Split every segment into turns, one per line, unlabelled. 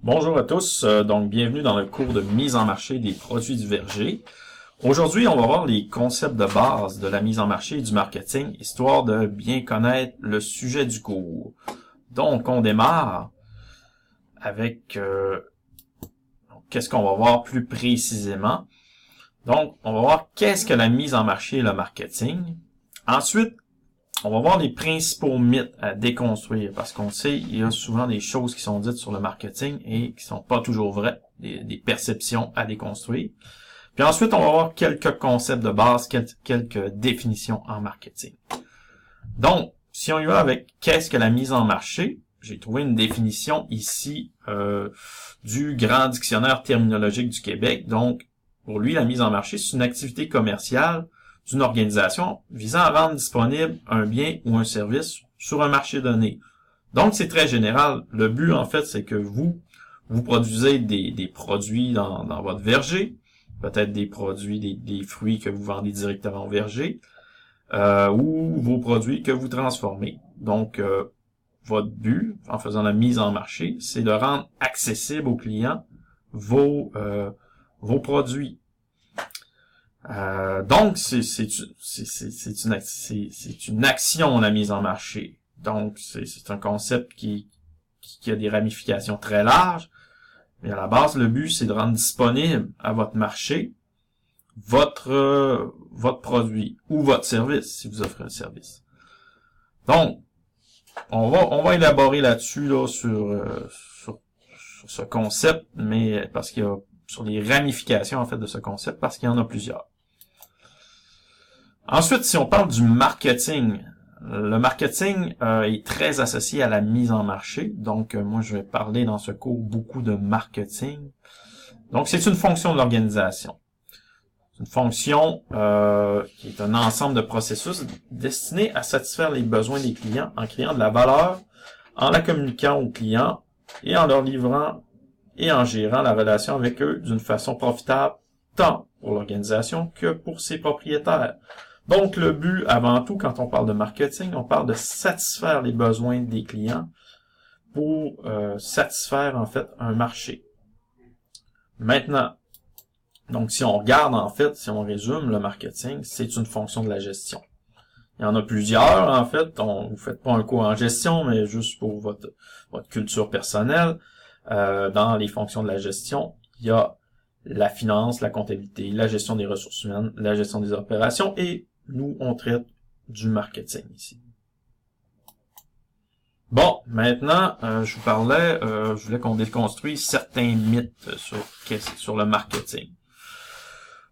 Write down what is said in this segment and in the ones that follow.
Bonjour à tous, donc bienvenue dans le cours de mise en marché des produits du verger. Aujourd'hui, on va voir les concepts de base de la mise en marché et du marketing, histoire de bien connaître le sujet du cours. Donc, on démarre avec qu'est-ce qu'on va voir plus précisément. Donc, on va voir qu'est-ce que la mise en marché et le marketing. Ensuite, on va voir les principaux mythes à déconstruire, parce qu'on sait il y a souvent des choses qui sont dites sur le marketing et qui sont pas toujours vraies, des perceptions à déconstruire. Puis ensuite, on va voir quelques concepts de base, quelques définitions en marketing. Donc, si on y va avec qu'est-ce que la mise en marché, j'ai trouvé une définition ici du Grand Dictionnaire terminologique du Québec. Donc, pour lui, la mise en marché, c'est une activité commerciale d'une organisation visant à rendre disponible un bien ou un service sur un marché donné. Donc, c'est très général. Le but, en fait, c'est que vous produisez des produits dans votre verger, peut-être des produits, des fruits que vous vendez directement au verger, ou vos produits que vous transformez. Donc, votre but, en faisant la mise en marché, c'est de rendre accessible aux clients vos produits. Donc, c'est une action, la mise en marché. Donc, c'est un concept qui a des ramifications très larges. Mais à la base, le but, c'est de rendre disponible à votre marché votre produit ou votre service, si vous offrez un service. Donc, on va élaborer là-dessus, là, sur ce concept, mais parce qu'il y a sur les ramifications, en fait, de ce concept, parce qu'il y en a plusieurs. Ensuite, si on parle du marketing, le marketing est très associé à la mise en marché. Donc, moi, je vais parler dans ce cours beaucoup de marketing. Donc, c'est une fonction de l'organisation. C'est une fonction qui est un ensemble de processus destinés à satisfaire les besoins des clients en créant de la valeur, en la communiquant aux clients et en leur livrant et en gérant la relation avec eux d'une façon profitable tant pour l'organisation que pour ses propriétaires. Donc, le but, avant tout, quand on parle de marketing, on parle de satisfaire les besoins des clients pour satisfaire, en fait, un marché. Maintenant, donc, si on regarde, en fait, si on résume, le marketing, c'est une fonction de la gestion. Il y en a plusieurs, en fait. Vous faites pas un cours en gestion, mais juste pour votre culture personnelle. Dans les fonctions de la gestion, il y a la finance, la comptabilité, la gestion des ressources humaines, la gestion des opérations, et nous, on traite du marketing ici. Bon, maintenant, je vous parlais, je voulais qu'on déconstruise certains mythes sur le marketing.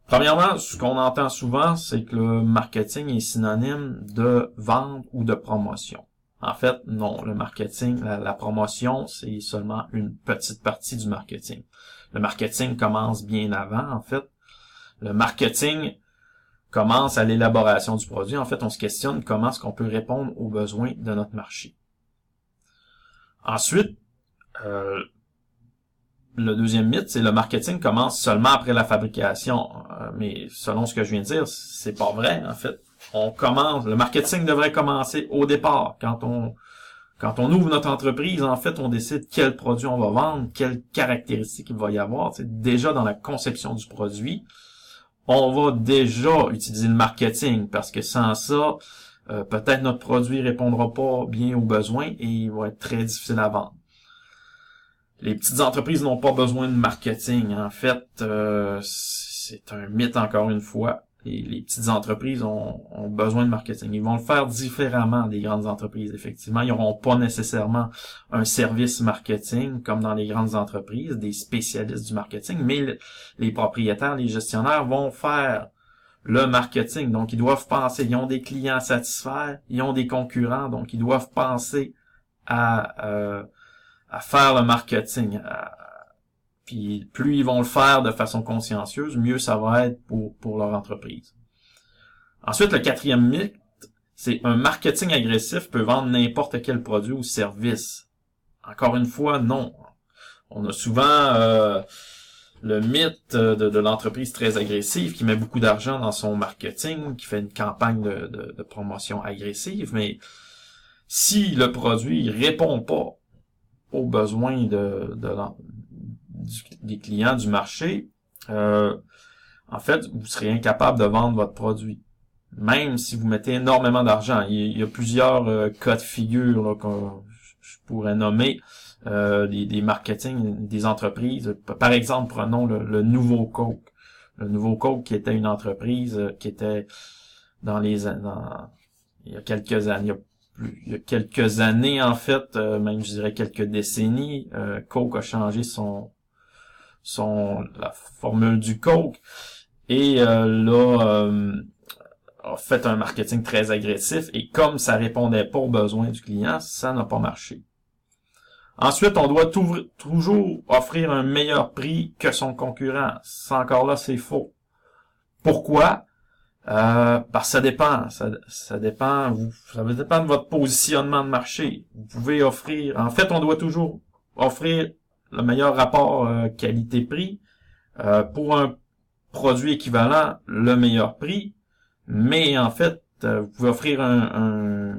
Premièrement, ce qu'on entend souvent, c'est que le marketing est synonyme de vente ou de promotion. En fait, non, le marketing, la promotion, c'est seulement une petite partie du marketing. Le marketing commence bien avant, en fait. Le marketing commence à l'élaboration du produit. En fait, on se questionne comment est-ce qu'on peut répondre aux besoins de notre marché. Ensuite, le deuxième mythe, c'est le marketing commence seulement après la fabrication. Mais selon ce que je viens de dire, c'est pas vrai, en fait. Le marketing devrait commencer au départ. Quand on ouvre notre entreprise, en fait, on décide quel produit on va vendre, quelles caractéristiques il va y avoir. C'est déjà dans la conception du produit, on va déjà utiliser le marketing, parce que sans ça, peut-être notre produit répondra pas bien aux besoins et il va être très difficile à vendre. Les petites entreprises n'ont pas besoin de marketing. En fait, c'est un mythe encore une fois. Les petites entreprises ont besoin de marketing. Ils vont le faire différemment des grandes entreprises, effectivement. Ils n'auront pas nécessairement un service marketing comme dans les grandes entreprises, des spécialistes du marketing, mais les propriétaires, les gestionnaires vont faire le marketing. Donc, ils doivent penser, ils ont des clients à satisfaire, ils ont des concurrents, donc ils doivent penser à faire le marketing. Puis plus ils vont le faire de façon consciencieuse, mieux ça va être pour leur entreprise. Ensuite, le quatrième mythe, c'est un marketing agressif peut vendre n'importe quel produit ou service. Encore une fois, non. On a souvent le mythe de l'entreprise très agressive qui met beaucoup d'argent dans son marketing, qui fait une campagne de promotion agressive, mais si le produit répond pas aux besoins des clients du marché, en fait, vous serez incapable de vendre votre produit. Même si vous mettez énormément d'argent. Il y a plusieurs cas de figure là, que je pourrais nommer. Des marketing, des entreprises. Par exemple, prenons le Nouveau Coke. Le Nouveau Coke qui était une entreprise qui était il y a quelques années, il y a quelques années en fait, même je dirais quelques décennies, Coke a changé la formule du Coke et a fait un marketing très agressif et comme ça répondait pas aux besoins du client, ça n'a pas marché. Ensuite, on doit toujours offrir un meilleur prix que son concurrent. Ça encore là, c'est faux. Pourquoi? Parce que ça dépend. Ça dépend de votre positionnement de marché. Vous pouvez offrir. En fait, on doit toujours offrir le meilleur rapport qualité-prix pour un produit équivalent, le meilleur prix. Mais en fait, vous pouvez offrir un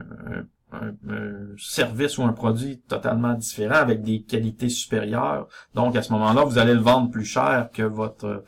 service ou un produit totalement différent avec des qualités supérieures. Donc, à ce moment-là, vous allez le vendre plus cher que votre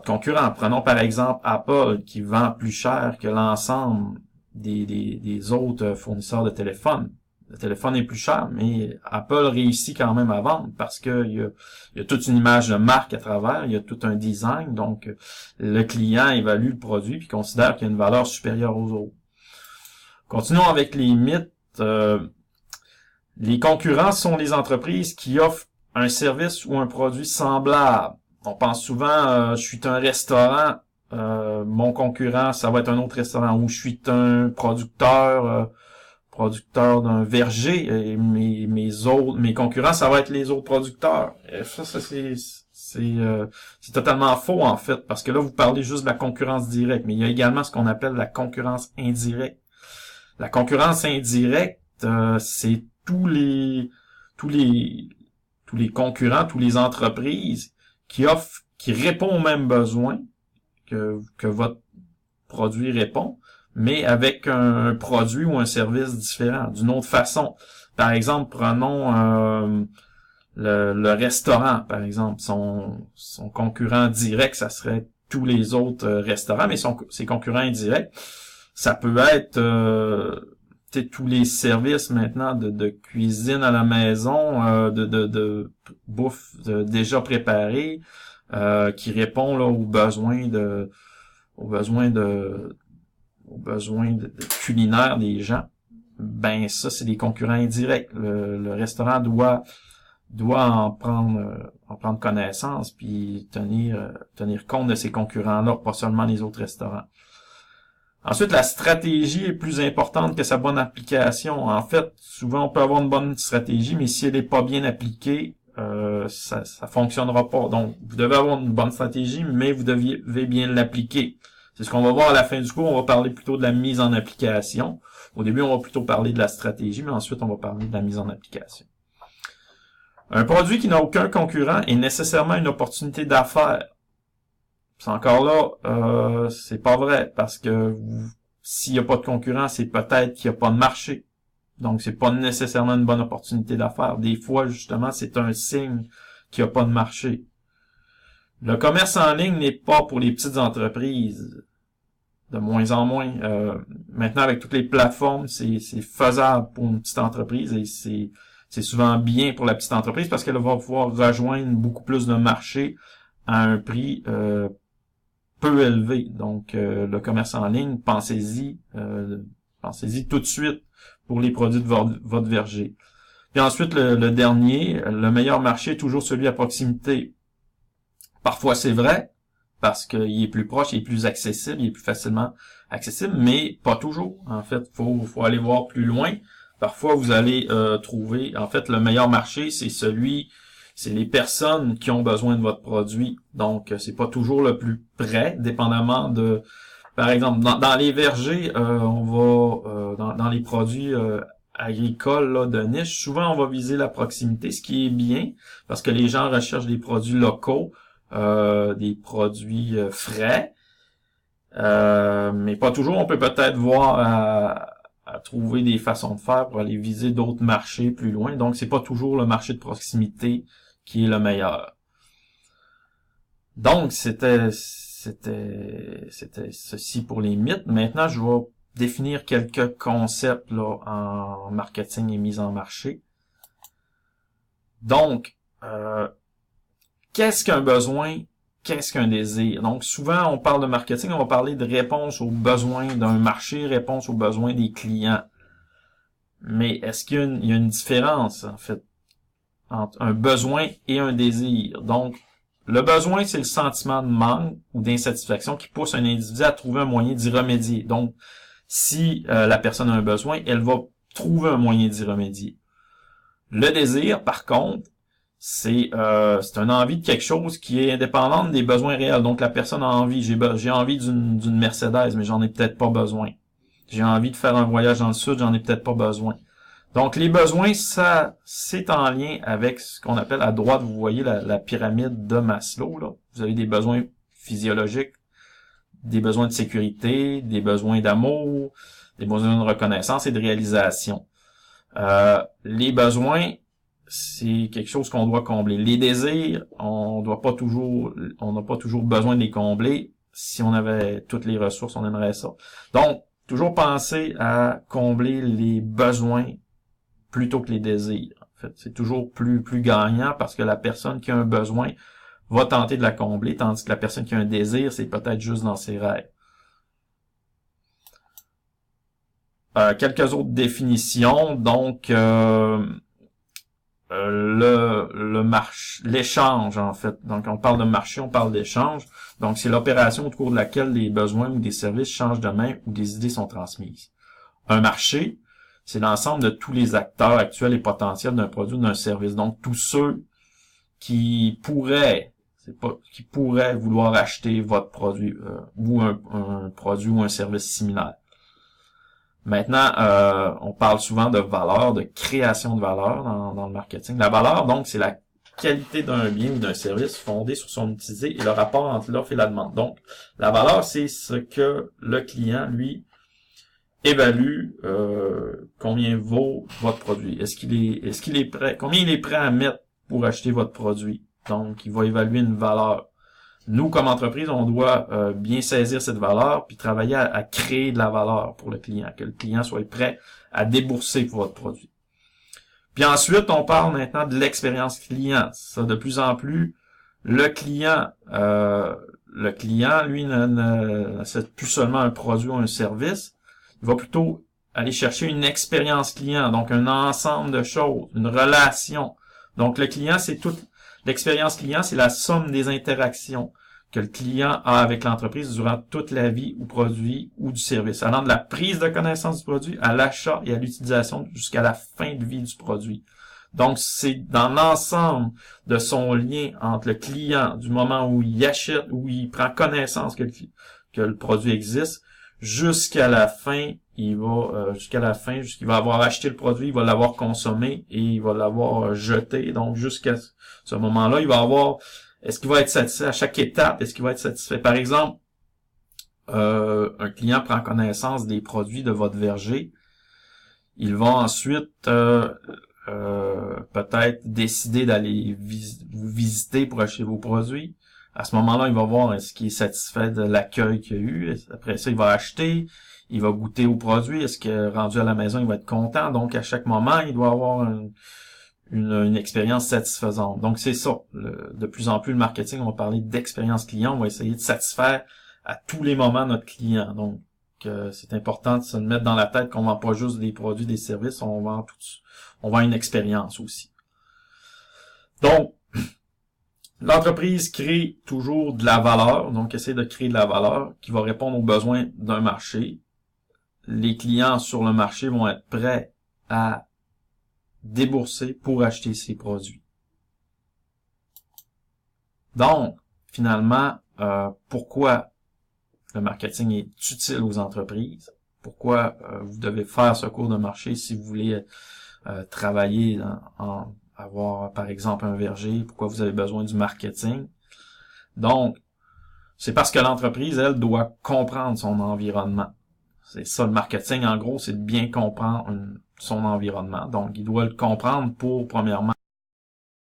concurrent. Prenons par exemple Apple qui vend plus cher que l'ensemble des autres fournisseurs de téléphones. Le téléphone est plus cher, mais Apple réussit quand même à vendre parce que il y a toute une image de marque à travers, il y a tout un design, donc le client évalue le produit puis considère qu'il y a une valeur supérieure aux autres. Continuons avec les mythes. Les concurrents sont les entreprises qui offrent un service ou un produit semblable. On pense souvent, je suis un restaurant, mon concurrent, ça va être un autre restaurant, ou je suis un producteur d'un verger, et mes concurrents, ça va être les autres producteurs. Et ça c'est totalement faux, en fait, parce que là, vous parlez juste de la concurrence directe, mais il y a également ce qu'on appelle la concurrence indirecte. La concurrence indirecte, c'est tous les concurrents, toutes les entreprises qui répondent aux mêmes besoins que votre produit répond, mais avec un produit ou un service différent, d'une autre façon. Par exemple, prenons le restaurant, par exemple. Son concurrent direct, ça serait tous les autres restaurants, mais ses concurrents indirects, ça peut être tous les services maintenant de cuisine à la maison, de bouffe déjà préparée, qui répond là aux besoins culinaires des gens. Ben ça, c'est des concurrents indirects. Le restaurant doit en prendre connaissance puis tenir compte de ces concurrents-là, pas seulement les autres restaurants. Ensuite, la stratégie est plus importante que sa bonne application. En fait, souvent on peut avoir une bonne stratégie, mais si elle n'est pas bien appliquée, ça fonctionnera pas. Donc, vous devez avoir une bonne stratégie, mais vous devez bien l'appliquer. C'est ce qu'on va voir à la fin du cours. On va parler plutôt de la mise en application. Au début, on va plutôt parler de la stratégie, mais ensuite, on va parler de la mise en application. Un produit qui n'a aucun concurrent est nécessairement une opportunité d'affaires. C'est encore là, c'est pas vrai, parce que s'il n'y a pas de concurrent, c'est peut-être qu'il n'y a pas de marché. Donc, c'est pas nécessairement une bonne opportunité d'affaires. Des fois, justement, c'est un signe qu'il n'y a pas de marché. Le commerce en ligne n'est pas pour les petites entreprises, de moins en moins. Maintenant, avec toutes les plateformes, c'est faisable pour une petite entreprise et c'est souvent bien pour la petite entreprise parce qu'elle va pouvoir rejoindre beaucoup plus de marché à un prix peu élevé. Donc, le commerce en ligne, pensez-y tout de suite pour les produits de votre verger. Puis ensuite, le dernier, le meilleur marché est toujours celui à proximité. Parfois, c'est vrai, parce qu'il est plus proche, il est plus accessible, il est plus facilement accessible, mais pas toujours. En fait, faut aller voir plus loin. Parfois, vous allez trouver, en fait, le meilleur marché, c'est les personnes qui ont besoin de votre produit. Donc, c'est pas toujours le plus près, dépendamment de, par exemple, dans les vergers, on va dans les produits agricoles là, de niche, souvent on va viser la proximité, ce qui est bien, parce que les gens recherchent des produits locaux, des produits frais, mais pas toujours. On peut peut-être voir à trouver des façons de faire pour aller viser d'autres marchés plus loin. Donc, c'est pas toujours le marché de proximité qui est le meilleur. Donc, c'était ceci pour les mythes. Maintenant, je vais définir quelques concepts là en marketing et mise en marché. Donc, qu'est-ce qu'un besoin? Qu'est-ce qu'un désir? Donc, souvent, on parle de marketing, on va parler de réponse aux besoins d'un marché, réponse aux besoins des clients. Mais est-ce qu'il y a une différence, en fait, entre un besoin et un désir? Donc, le besoin, c'est le sentiment de manque ou d'insatisfaction qui pousse un individu à trouver un moyen d'y remédier. Donc, si la personne a un besoin, elle va trouver un moyen d'y remédier. Le désir, par contre, c'est une envie de quelque chose qui est indépendante des besoins réels. Donc, la personne a envie, j'ai envie d'une Mercedes, mais j'en ai peut-être pas besoin. J'ai envie de faire un voyage dans le sud, j'en ai peut-être pas besoin. Donc, les besoins, ça, c'est en lien avec ce qu'on appelle à droite, vous voyez la pyramide de Maslow, là. Vous avez des besoins physiologiques, des besoins de sécurité, des besoins d'amour, des besoins de reconnaissance et de réalisation. Les besoins, c'est quelque chose qu'on doit combler. Les désirs, on n'a pas toujours besoin de les combler. Si on avait toutes les ressources, on aimerait ça. Donc, toujours penser à combler les besoins plutôt que les désirs. En fait, c'est toujours plus gagnant parce que la personne qui a un besoin va tenter de la combler, tandis que la personne qui a un désir, c'est peut-être juste dans ses rêves. Quelques autres définitions. Donc, l'échange, en fait. Donc, on parle de marché, on parle d'échange. Donc, c'est l'opération au cours de laquelle des besoins ou des services changent de main ou des idées sont transmises. Un marché, c'est l'ensemble de tous les acteurs actuels et potentiels d'un produit ou d'un service. Donc, tous ceux qui pourraient vouloir acheter votre produit ou un produit ou un service similaire. Maintenant, on parle souvent de valeur, de création de valeur dans le marketing. La valeur, donc, c'est la qualité d'un bien ou d'un service fondé sur son utilité et le rapport entre l'offre et la demande. Donc, la valeur, c'est ce que le client, lui, évalue combien vaut votre produit. Est-ce qu'il est prêt, combien il est prêt à mettre pour acheter votre produit. Donc, il va évaluer une valeur. Nous, comme entreprise, on doit bien saisir cette valeur puis travailler à créer de la valeur pour le client, que le client soit prêt à débourser pour votre produit. Puis ensuite, on parle maintenant de l'expérience client. Ça, de plus en plus, le client, lui, n'achète plus seulement un produit ou un service. Il va plutôt aller chercher une expérience client, donc un ensemble de choses, une relation. Donc, le client, l'expérience client, c'est la somme des interactions que le client a avec l'entreprise durant toute la vie du produit ou du service, allant de la prise de connaissance du produit à l'achat et à l'utilisation jusqu'à la fin de vie du produit. Donc, c'est dans l'ensemble de son lien entre le client, du moment où il achète, où il prend connaissance que le produit existe, jusqu'à la fin, il va avoir acheté le produit, il va l'avoir consommé et il va l'avoir jeté. Donc, jusqu'à ce moment-là, il va avoir, est-ce qu'il va être satisfait à chaque étape? Est-ce qu'il va être satisfait? Par exemple, un client prend connaissance des produits de votre verger. Il va ensuite peut-être décider d'aller vous visiter pour acheter vos produits. À ce moment-là, il va voir est-ce qu'il est satisfait de l'accueil qu'il y a eu. Après ça, il va acheter, il va goûter au produit. Est-ce que rendu à la maison, il va être content? Donc, à chaque moment, il doit avoir une expérience satisfaisante. Donc, c'est ça. De plus en plus, le marketing, on va parler d'expérience client. On va essayer de satisfaire à tous les moments notre client. Donc, c'est important de se mettre dans la tête qu'on vend pas juste des produits, des services. On vend une expérience aussi. Donc, l'entreprise crée toujours de la valeur, donc essaie de créer de la valeur qui va répondre aux besoins d'un marché. Les clients sur le marché vont être prêts à débourser pour acheter ces produits. Donc, finalement, pourquoi le marketing est utile aux entreprises? Pourquoi vous devez faire ce cours de marché si vous voulez travailler avoir, par exemple, un verger, pourquoi vous avez besoin du marketing. Donc, c'est parce que l'entreprise, elle, doit comprendre son environnement. C'est ça le marketing, en gros, c'est de bien comprendre son environnement. Donc, il doit le comprendre pour, premièrement,